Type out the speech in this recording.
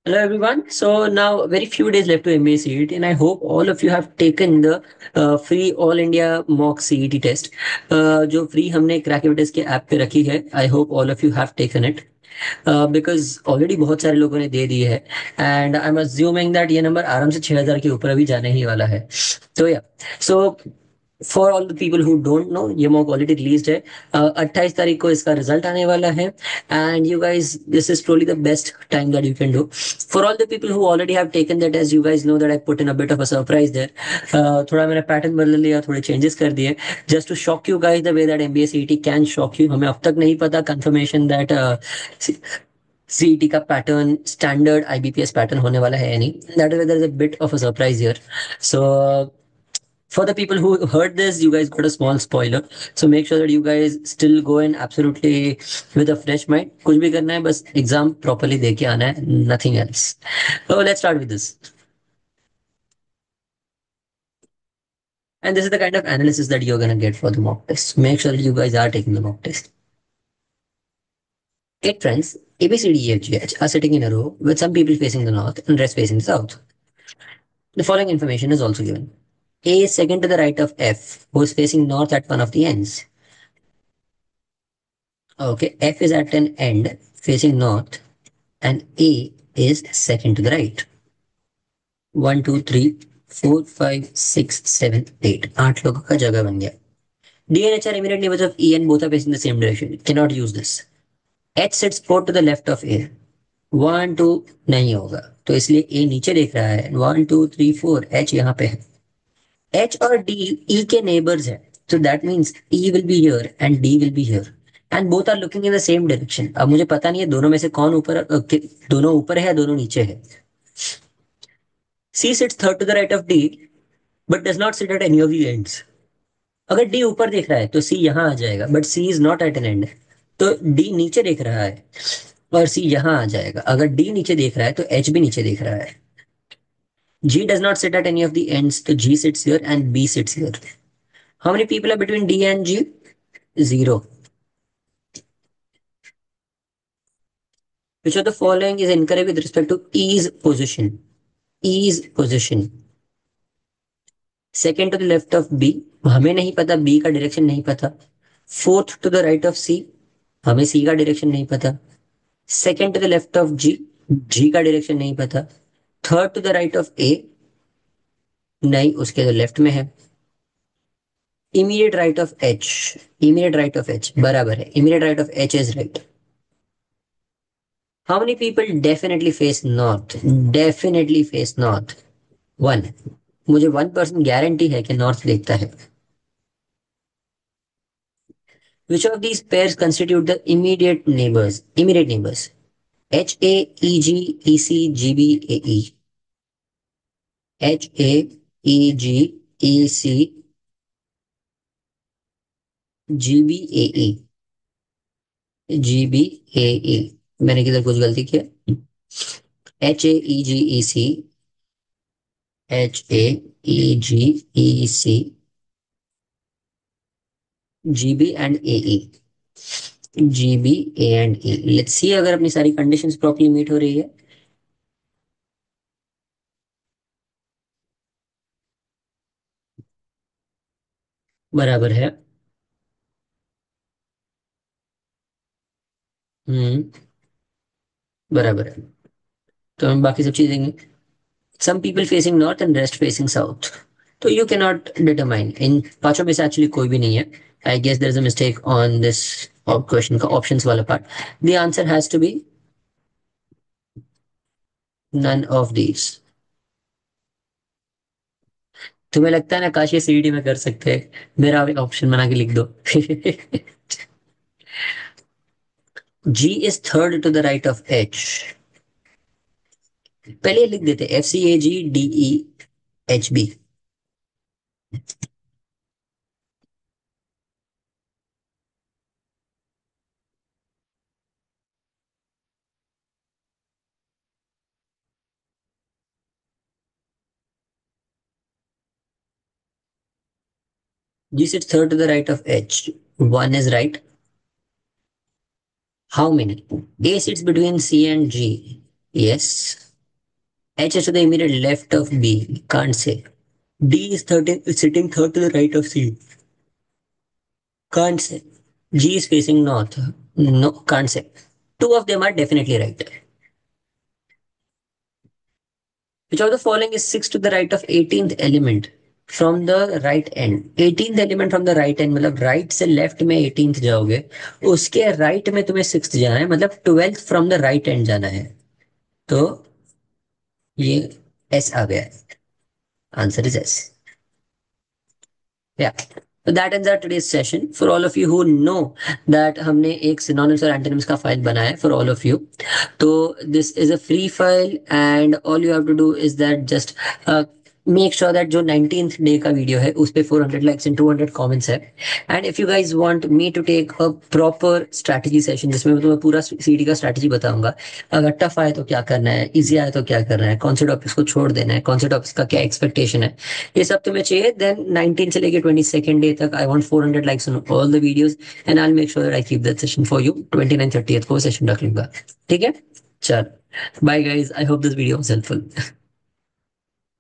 Hello everyone. So now very few days left to MBA CET, and I hope all of you have taken the free All India mock CET test. जो free हमने क्रैकविटस के app पे रखी है. I hope all of you have taken it. Because already बहुत सारे लोगों ने दे दी है and I am assuming that ये नंबर आराम से 6,000 के ऊपर अभी जाने ही वाला है. तो या so for all the people who don't know ये मॉक ऑलरेडी रिलीज्ड है. 28 तारीख को इसका रिजल्ट आने वाला है and you guys this is probably the best time that you can do for all the people who already have taken that. As you guys know that I put in a bit of a surprise there. थोड़ा मैंने pattern बदल लिया, थोड़े changes कर दिए just to shock you guys the way that MBA CET can shock you. हमें अब तक नहीं पता कंफर्मेशन दैट सीईटी का पैटर्न स्टैंडर्ड आईबीपीएस पैटर्न होने वाला है या नहीं. That is there is a bit of a surprise here. So for the people who heard this, you guys got a small spoiler. So make sure that you guys still go in absolutely with a fresh mind. कुछ भी करना है बस exam properly दे के आना है, nothing else. So let's start with this. And this is the kind of analysis that you're gonna get for the mock test. Make sure that you guys are taking the mock test. Eight friends, A, B, C, D, E, F, G, H, are sitting in a row with some people facing the north and rest facing the south. The following information is also given. A is second to the right of F, who is facing north at one of the ends. Okay, F is at an end facing north, and A is second to the right. 1, 2, 3, 4, 5, 6, 7, 8. 8 लोगों का जगह बन गया. D and H are immediate neighbors of E and both are facing the same direction. Cannot use this. H sits 4 to the left of A. 1, 2 नहीं होगा, तो इसलिए A नीचे देख रहा है. 1, 2, 3, 4. H यहाँ पे है. H और D E के neighbors है. So that means E will be here and D will be here. And both are looking in the same direction. अब मुझे पता नहीं है दोनों में से कौन ऊपर दोनों ऊपर है या दोनों नीचे है. C sits third to the right of D but does not sit at any of the ends. अगर D ऊपर देख रहा है तो C यहाँ आ जाएगा, but C is not at an end. तो D नीचे देख रहा है और C यहाँ आ जाएगा. अगर D नीचे देख रहा है तो H भी नीचे देख रहा है. G does not sit at any of the ends, तो G sits here and B sits here. How many people are between D and G? Zero. Which of the following is incorrect with respect to E's position? E's position. Second to the left of B, हमें नहीं पता, B का direction नहीं पता. Fourth to the right of C, हमें C का direction नहीं पता. Second to the left of G, G का डायरेक्शन नहीं पता. Third to the right of A, नहीं, उसके तो लेफ्ट में है. Immediate right of H, immediate right of H बराबर है. Immediate right of H is right. How many people definitely face north? Definitely face north. One. मुझे 1% guarantee है कि नॉर्थ देखता है. Which of these pairs constitute the immediate neighbors? Immediate neighbors. H A E G E C G B A E. H A E G E C G B A E. G B A E. मैंने किधर कुछ गलती किया? H A E G E C H A E G E C G B and A E. G B A and E. Let's see अगर अपनी सारी conditions properly meet हो रही है. बराबर है. हम्म. बराबर है. तो हम बाकी सब चीजें देंगे. Some people facing north and rest facing south. तो यू कैन नॉट डिटरमाइन. इन पांचों में से एक्चुअली कोई भी नहीं है. I guess there is a mistake on this question का ऑप्शंस वाला part. The answer has to be none of these. तुम्हें लगता है ना काश ये सीईटी में कर सकते हैं? मेरा एक ऑप्शन बना के लिख दो. G is third to the right of H. पहले लिख देते F C A G D E H B. G sits third to the right of H. One is right. How many? A sits between C and G. Yes. H is to the immediate left of B. Can't say. D is 13, sitting third to the right of C. Can't say. G is facing north. No, can't say. Two of them are definitely right. Which of the following is 6 to the right of 18th element from the right end? 18th element from the right end मतलब right से left में 18th जाओगे, उसके right में तुम्हें 6th जाना है, मतलब 12th from the right end जाना है. तो ये S आ गया. Answer is S. Yeah. So that ends our today's session. For all of you who know that हमने एक synonyms और antonyms का फाइल बनाया है for all of you. तो this is a free file and all you have to do is that just make sure that जो 19th day का video है उस पे 400 likes and 200 comments है. And if you guys want me to take a proper strategy session जिसमें मैं तुम्हें पूरा सीडी का strategy बताऊंगा, अगर टफ आए तो क्या करना है, इजी आए तो क्या करना है, कौन से टॉपिक्स को छोड़ देना है, कौन से टॉपिक्स का क्या एक्सपेक्टेशन है, ये सब तुम्हें चाहिए, देन 19 से लेके 22nd डे तक I want 400 likes on all the videos and I will make sure that I keep that session for you. 29 30th को सेशन रख लूंगा. ठीक है, चल bye guys, I hope this video was helpful.